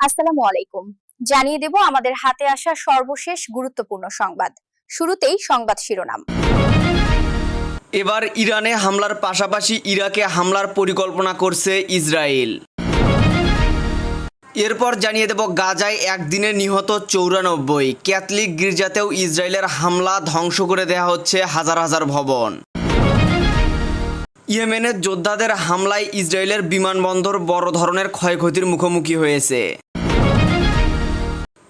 আসসালামু আলাইকুম। জানিয়ে দেব আমাদের হাতে আসা সর্বশেষ গুরুত্বপূর্ণ সংবাদ। শুরুতেই সংবাদ শিরোনাম। এবার ইরানে হামলার পাশাপাশি ইরাকে হামলার পরিকল্পনা করছে ইসরায়েল। এরপর জানিয়ে দেব গাজায় একদিনে নিহত 94। ক্যাথলিক গির্জাতেও ইসরায়েলের হামলা, ধ্বংস করে দেয়া হচ্ছে হাজার হাজার ভবন। ইয়েমেনের যোদ্ধাদের হামলায় ইসরায়েলের বিমানবন্দর বড় ধরনের ক্ষয়ক্ষতির মুখোমুখি হয়েছে।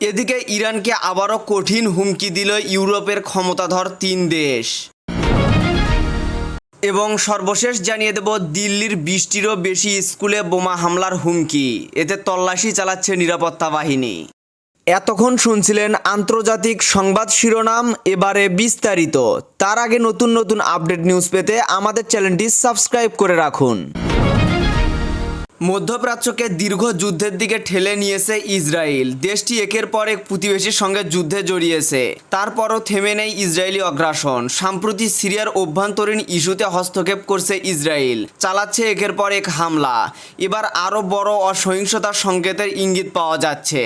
এদিকে ইরানকে আবারও কঠিন হুমকি দিল ইউরোপের ক্ষমতাধর 3 দেশ। এবং সর্বশেষ জানিয়ে দেব দিল্লির 20টিরও বেশি স্কুলে বোমা হামলার হুমকি, এতে তল্লাশি চালাচ্ছে নিরাপত্তা বাহিনী। এতক্ষণ শুনছিলেন আন্তর্জাতিক সংবাদ শিরোনাম, এবারে বিস্তারিত। তার আগে নতুন নতুন আপডেট নিউজ পেতে আমাদের চ্যানেলটি সাবস্ক্রাইব করে রাখুন। মধ্যপ্রাচ্যকে দীর্ঘ যুদ্ধের দিকে ঠেলে নিয়েছে ইসরায়েল। দেশটি একের পর এক প্রতিবেশীর সঙ্গে যুদ্ধে জড়িয়েছে, তারপরও থেমে নেই ইসরায়েলি আগ্রাসন। সম্প্রতি সিরিয়ার অভ্যন্তরীণ ইস্যুতে হস্তক্ষেপ করছে ইসরায়েল, চালাচ্ছে একের পর এক হামলা। এবার আরও বড় অসহিংসতার সংকেতের ইঙ্গিত পাওয়া যাচ্ছে।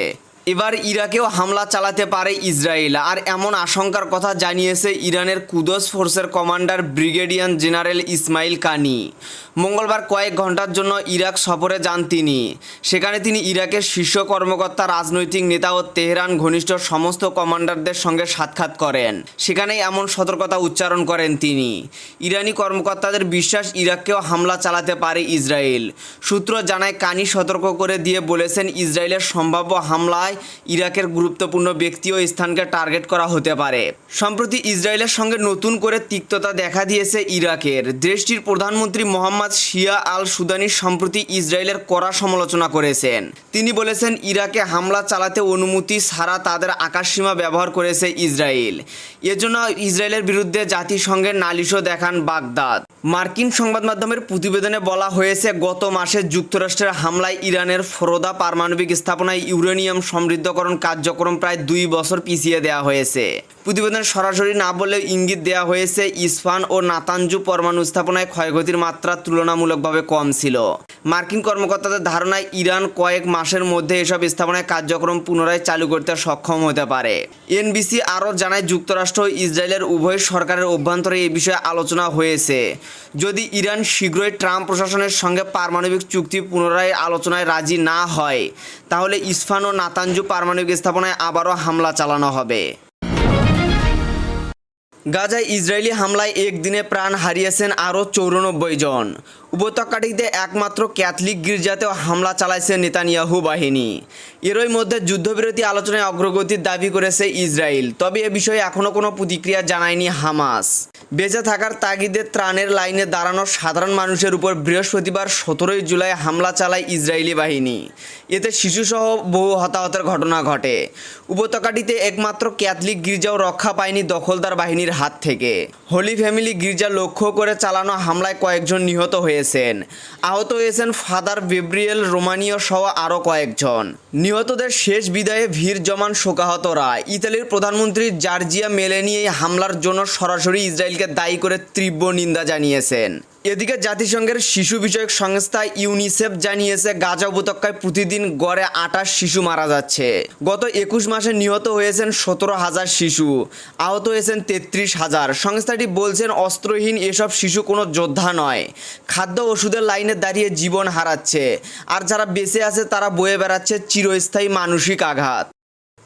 এবার ইরাকেও হামলা চালাতে পারে ইসরায়েল, আর এমন আশঙ্কার কথা জানিয়েছে ইরানের কুদস ফোর্সের কমান্ডার ব্রিগেডিয়ার জেনারেল ইসমাইল কানি। মঙ্গলবার কয়েক ঘন্টার জন্য ইরাক সফরে যান তিনি। সেখানে তিনি ইরাকের শীর্ষ কর্মকর্তা, রাজনৈতিক নেতা ও তেহরান ঘনিষ্ঠ সমস্ত কমান্ডারদের সঙ্গে সাক্ষাৎ করেন। সেখানেই এমন সতর্কতা উচ্চারণ করেন তিনি। ইরানি কর্মকর্তাদের বিশ্বাস, ইরাককেও হামলা চালাতে পারে ইসরায়েল। সূত্র জানায়, কানি সতর্ক করে দিয়ে বলেছেন, ইসরায়েলের সম্ভাব্য হামলায় ইরাকের গুরুত্বপূর্ণ ব্যক্তি ও স্থানকে টার্গেট করা হতে পারে। সম্প্রতি ইসরায়েলের সঙ্গে নতুন করে তিক্ততা দেখা দিয়েছে ইরাকের। দেশটির প্রধানমন্ত্রী মোহাম্মদ শিয়া আল সুদানি সম্প্রতি ইসরায়েলের কড়া সমালোচনা করেছেন। তিনি বলেছেন, ইরাকে হামলা চালাতে অনুমতি ছাড়া তাদের আকাশসীমা ব্যবহার করেছে ইসরায়েল। এজন্য ইসরায়েলের বিরুদ্ধে জাতিসংঘের নালিশও দেখান বাগদাদ। মার্কিন সংবাদ মাধ্যমের প্রতিবেদনে বলা হয়েছে, গত মাসে যুক্তরাষ্ট্রের হামলায় ইরানের ফোরদা পারমাণবিক স্থাপনায় ইউরেনিয়াম সমৃদ্ধকরণ কার্যক্রম প্রায় 2 বছর পিছিয়ে দেওয়া হয়েছে। প্রতিবেদনে সরাসরি না বলেও ইঙ্গিত দেওয়া হয়েছে, ইস্পাহান ও নাতানজু পরমাণু স্থাপনায় ক্ষয়ক্ষতির মাত্রা তুলনামূলকভাবে কম ছিল। মার্কিন কর্মকর্তাদের ধারণায় ইরান কয়েক মাসের মধ্যে এসব স্থাপনায় কার্যক্রম পুনরায় চালু করতে সক্ষম হতে পারে। এনবিসি আরও জানায়, যুক্তরাষ্ট্র ও ইসরায়েলের উভয় সরকারের অভ্যন্তরে এই বিষয়ে আলোচনা হয়েছে। যদি ইরান শীঘ্রই ট্রাম্প প্রশাসনের সঙ্গে পারমাণবিক চুক্তি পুনরায় আলোচনায় রাজি না হয়, তাহলে ইস্পাহান ও নাতানজু পারমাণবিক স্থাপনায় আবারও হামলা চালানো হবে। গাজায় ইসরায়েলি হামলায় একদিনে প্রাণ হারিয়েছেন আরও 94 জন। উপত্যকাটিতে একমাত্র ক্যাথলিক গির্জাতেও হামলা চালাইছে নেতানিয়াহু বাহিনী। এরই মধ্যে যুদ্ধবিরতি আলোচনায় অগ্রগতির দাবি করেছে ইসরায়েল, তবে এ বিষয়ে এখনও কোনো প্রতিক্রিয়া জানায়নি হামাস। বেঁচে থাকার তাগিদে ত্রাণের লাইনে দাঁড়ানো সাধারণ মানুষের উপর বৃহস্পতিবার 17 জুলাই হামলা চালায় ইসরায়েলি বাহিনী। এতে শিশুসহ বহু হতাহতের ঘটনা ঘটে। উপত্যকাটিতে একমাত্র ক্যাথলিক গির্জাও রক্ষা পায়নি দখলদার বাহিনীর হাত থেকে। হোলি ফ্যামিলি গির্জা লক্ষ্য করে চালানো হামলায় কয়েকজন নিহত হয়েছেন। আহত হয়েছেন ফাদার গেব্রিয়েল রোমানীয় সহ আরও কয়েকজন। নিহতদের শেষ বিদায়ে ভিড় জমান শোকাহতরা। ইতালির প্রধানমন্ত্রী জার্জিয়া মেলোনি এই হামলার জন্য সরাসরি ইসরায়েলকে দায়ী করে তীব্র নিন্দা জানিয়েছেন। এদিকে জাতিসংঘের শিশু বিষয়ক সংস্থা ইউনিসেফ জানিয়েছে, গাজা উপত্যকায় প্রতিদিন গড়ে 28 শিশু মারা যাচ্ছে। গত 21 মাসে নিহত হয়েছেন 17,000 শিশু, আহত হয়েছেন 33,000। সংস্থাটি বলছেন, অস্ত্রহীন এসব শিশু কোনো যোদ্ধা নয়, খাদ্য ওষুধের লাইনে দাঁড়িয়ে জীবন হারাচ্ছে, আর যারা বেঁচে আছে তারা বয়ে বেড়াচ্ছে চিরস্থায়ী মানসিক আঘাত।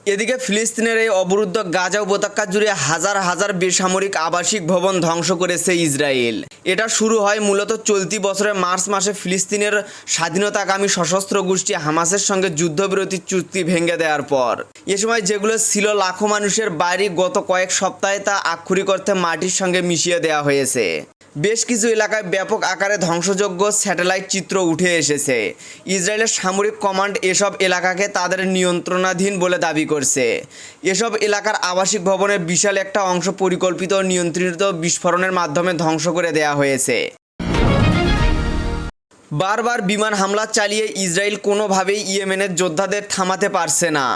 এদিকে ফিলিস্তিনের এই অবরুদ্ধ গাজা উপত্যকা জুড়ে হাজার হাজার বেসামরিক আবাসিক ভবন ধ্বংস করেছে ইসরায়েল। এটা শুরু হয় মূলত চলতি বছরের মার্চ মাসে ফিলিস্তিনের স্বাধীনতাকামী সশস্ত্র গোষ্ঠী হামাসের সঙ্গে যুদ্ধবিরতি চুক্তি ভেঙে দেওয়ার পর। এ সময় যেগুলো ছিল লাখো মানুষের বাড়ি, গত কয়েক সপ্তাহে তা আক্ষরিক অর্থে মাটির সঙ্গে মিশিয়ে দেওয়া হয়েছে। বেশ কিছু এলাকায় ব্যাপক আকারে ধ্বংসযোগ্য স্যাটেলাইট চিত্র উঠে এসেছে। ইসরায়েলের সামরিক কমান্ড এসব এলাকাকে তাদের নিয়ন্ত্রণাধীন বলে দাবি করছে। এসব এলাকার আবাসিক ভবনের বিশাল একটা অংশ পরিকল্পিত ও নিয়ন্ত্রিত বিস্ফোরণের মাধ্যমে ধ্বংস করে দেওয়া হয়েছে। বারবার বিমান হামলা চালিয়ে ইসরায়েল কোনোভাবেই ইয়েমেনের যোদ্ধাদের থামাতে পারছে না,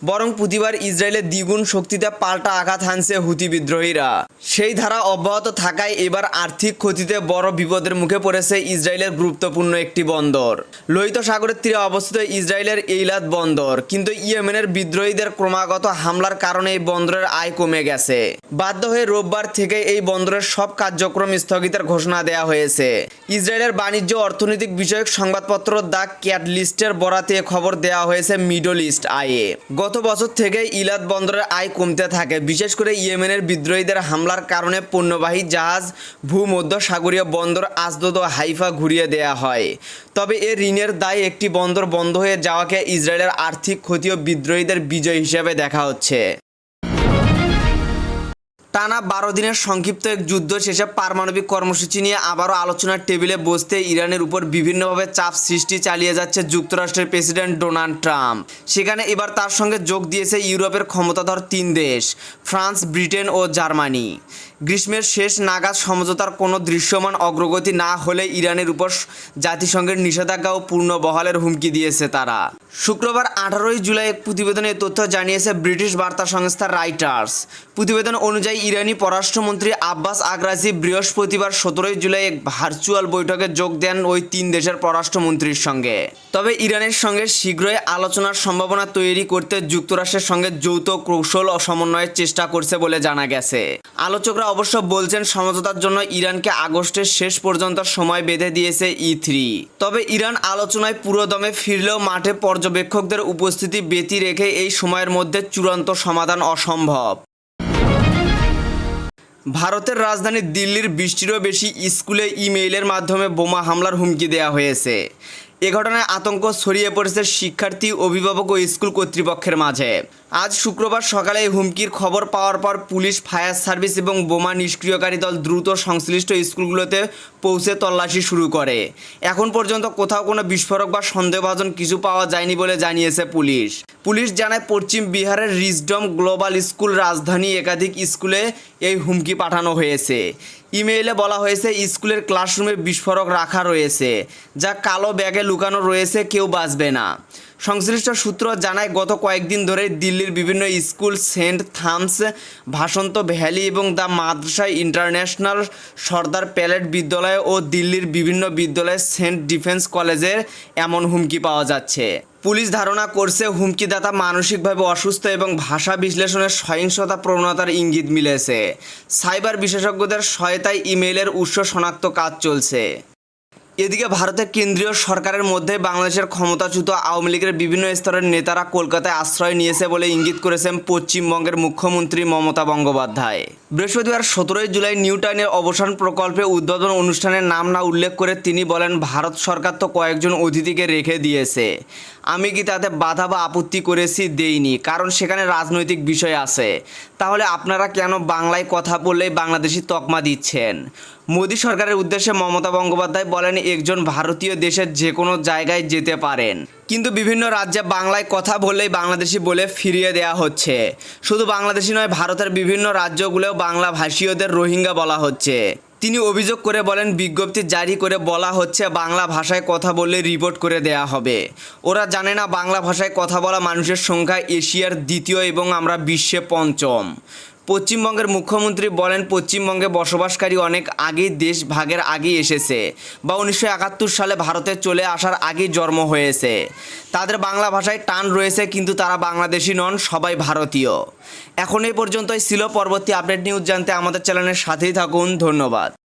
বরং প্রতিবার ইসরায়েলের দ্বিগুণ শক্তিতে পাল্টা আঘাত হানছে হুতি বিদ্রোহীরা। সেই ধারা অব্যাহত থাকায় এবার আর্থিক ক্ষতিতে বড় বিপদের মুখে পড়েছে ইসরায়েলের গুরুত্বপূর্ণ একটি বন্দর। লোহিত সাগরের তীরে অবস্থিত ইসরায়েলের এইলাত বন্দর, কিন্তু ইয়েমেনের বিদ্রোহীদের ক্রমাগত হামলার কারণে এই বন্দরের আয় কমে গেছে। বাধ্য হয়ে রোববার থেকে এই বন্দরের সব কার্যক্রম স্থগিতের ঘোষণা দেওয়া হয়েছে। ইসরায়েলের বাণিজ্য অর্থনৈতিক বিষয়ক সংবাদপত্র দ্য ক্যাটলিস্টের বরাতে খবর দেওয়া হয়েছে মিডল ইস্ট আয়ে গত বছর থেকে ইলাত বন্দরের আয় কমতে থাকে, বিশেষ করে ইয়েমেনের বিদ্রোহীদের হামলার কারণে পণ্যবাহী জাহাজ ভূমধ্য সাগরীয় বন্দর আসদোদ ও হাইফা ঘুরিয়ে দেওয়া হয়। তবে এ ঋণের দায় একটি বন্দর বন্ধ হয়ে যাওয়াকে ইসরায়েলের আর্থিক ক্ষতি ও বিদ্রোহীদের বিজয় হিসেবে দেখা হচ্ছে। টানা 12 দিনের সংক্ষিপ্ত এক যুদ্ধ শেষে পারমাণবিক কর্মসূচি নিয়ে আবারও আলোচনার টেবিলে বসতে ইরানের উপর বিভিন্নভাবে চাপ সৃষ্টি চালিয়ে যাচ্ছে যুক্তরাষ্ট্রের প্রেসিডেন্ট ডোনাল্ড ট্রাম্প। সেখানে এবার তার সঙ্গে যোগ দিয়েছে ইউরোপের ক্ষমতাধর 3 দেশ, ফ্রান্স, ব্রিটেন ও জার্মানি। গ্রীষ্মের শেষ নাগাদ সমঝোতার কোনো দৃশ্যমান অগ্রগতি না হলে ইরানের উপর জাতিসংঘের নিষেধাজ্ঞা ও পূর্ণ বহালের হুমকি দিয়েছে তারা। শুক্রবার 18 জুলাই এক প্রতিবেদনে এ তথ্য জানিয়েছে ব্রিটিশ বার্তা সংস্থা রাইটার্স। প্রতিবেদন অনুযায়ী ইরানি পররাষ্ট্রমন্ত্রী আব্বাস আগ্রাচি বৃহস্পতিবার 17 জুলাই এক ভার্চুয়াল বৈঠকে যোগ দেন ওই 3 দেশের পররাষ্ট্রমন্ত্রীর সঙ্গে। তবে ইরানের সঙ্গে শীঘ্রই আলোচনার সম্ভাবনা তৈরি করতে যুক্তরাষ্ট্রের সঙ্গে যৌথ কৌশল ও সমন্বয়ের চেষ্টা করছে বলে জানা গেছে। আলোচকরা অবশ্য বলছেন সমঝোতার জন্য ইরানকে আগস্টের শেষ পর্যন্ত সময় বেঁধে দিয়েছে E3। তবে ইরান আলোচনায় পুরোদমে ফিরলেও মাঠে পর্যবেক্ষকদের উপস্থিতি ব্যতি রেখে এই সময়ের মধ্যে চূড়ান্ত সমাধান অসম্ভব। ভারতের রাজধানী দিল্লির 20টিরও বেশি স্কুলে ইমেইলের মাধ্যমে বোমা হামলার হুমকি দেওয়া হয়েছে। এ ঘটনায় আতঙ্ক ছড়িয়ে পড়েছে শিক্ষার্থী, অভিভাবক ও স্কুল কর্তৃপক্ষের মাঝে। আজ শুক্রবার সকালে এই হুমকির খবর পাওয়ার পর পুলিশ, ফায়ার সার্ভিস এবং বোমা নিষ্ক্রিয়কারী দল দ্রুত সংশ্লিষ্ট স্কুলগুলোতে পৌঁছে তল্লাশি শুরু করে। এখন পর্যন্ত কোথাও কোনো বিস্ফোরক বা সন্দেহভাজন কিছু পাওয়া যায়নি বলে জানিয়েছে পুলিশ। পুলিশ জানায় পশ্চিম বিহারের রিজডম গ্লোবাল স্কুল রাজধানী একাধিক স্কুলে এই হুমকি পাঠানো হয়েছে। ইমেইলে বলা হয়েছে স্কুলের ক্লাসরুমে বিস্ফোরক রাখা রয়েছে, যা কালো ব্যাগে লুকানো রয়েছে, কেউ বাঁচবে না। সংশ্লিষ্ট সূত্র জানায় গত কয়েকদিন ধরে দিল্লির বিভিন্ন school, Saint Thomas, Vasant Valley এবং দ্য মাদ্রাসা ইন্টারন্যাশনাল, সর্দার প্যালেট বিদ্যালয় ও দিল্লির বিভিন্ন বিদ্যালয়ে সেন্ট ডিফেন্স কলেজের এমন হুমকি পাওয়া যাচ্ছে। পুলিশ ধারণা করছে হুমকিদাতা মানসিকভাবে অসুস্থ এবং ভাষা বিশ্লেষণের সহিংসতা প্রবণতার ইঙ্গিত মিলেছে। সাইবার বিশেষজ্ঞদের সহায়তায় ইমেইলের উৎস শনাক্ত কাজ চলছে। এদিকে ভারতের কেন্দ্রীয় সরকারের মধ্যে বাংলাদেশের ক্ষমতাচ্যুত আওয়ামী লীগের বিভিন্ন স্তরের নেতারা কলকাতায় আশ্রয় নিয়েছে বলে ইঙ্গিত করেছেন পশ্চিমবঙ্গের মুখ্যমন্ত্রী মমতা বন্দ্যোপাধ্যায়। বৃহস্পতিবার 17 জুলাই নিউ টাউনের অবসান প্রকল্পে উদ্বোধন অনুষ্ঠানের নাম না উল্লেখ করে তিনি বলেন, ভারত সরকার তো কয়েকজন অতিথিকে রেখে দিয়েছে, আমি কি তাতে বাধা বা আপত্তি করেছি? দেইনি, কারণ সেখানে রাজনৈতিক বিষয় আছে। তাহলে আপনারা কেন বাংলায় কথা বললেই বাংলাদেশি তকমা দিচ্ছেন? মোদী সরকারের উদ্দেশ্যে মমতা বন্দ্যোপাধ্যায় বলেন, একজন ভারতীয় দেশের যে কোনো জায়গায় যেতে পারেন, কিন্তু বিভিন্ন রাজ্যে বাংলায় কথা বললেই বাংলাদেশি বলে ফিরিয়ে দেওয়া হচ্ছে। শুধু বাংলাদেশি নয়, ভারতের বিভিন্ন রাজ্যগুলোও বাংলা ভাষীয়দের রোহিঙ্গা বলা হচ্ছে। তিনি অভিযোগ করে বলেন, বিজ্ঞপ্তি জারি করে বলা হচ্ছে বাংলা ভাষায় কথা বললে রিপোর্ট করে দেয়া হবে। ওরা জানে না বাংলা ভাষায় কথা বলা মানুষের সংখ্যা এশিয়ার 2য় এবং আমরা বিশ্বে 5ম। পশ্চিমবঙ্গের মুখ্যমন্ত্রী বলেন, পশ্চিমবঙ্গে বসবাসকারী অনেক আগেই দেশ ভাগের আগেই এসেছে বা 1971 সালে ভারতে চলে আসার আগেই জন্ম হয়েছে। তাদের বাংলা ভাষায় টান রয়েছে, কিন্তু তারা বাংলাদেশি নন, সবাই ভারতীয়। এখন এই পর্যন্তই ছিল। পরবর্তী আপডেট নিউজ জানতে আমাদের চ্যানেলের সাথেই থাকুন। ধন্যবাদ।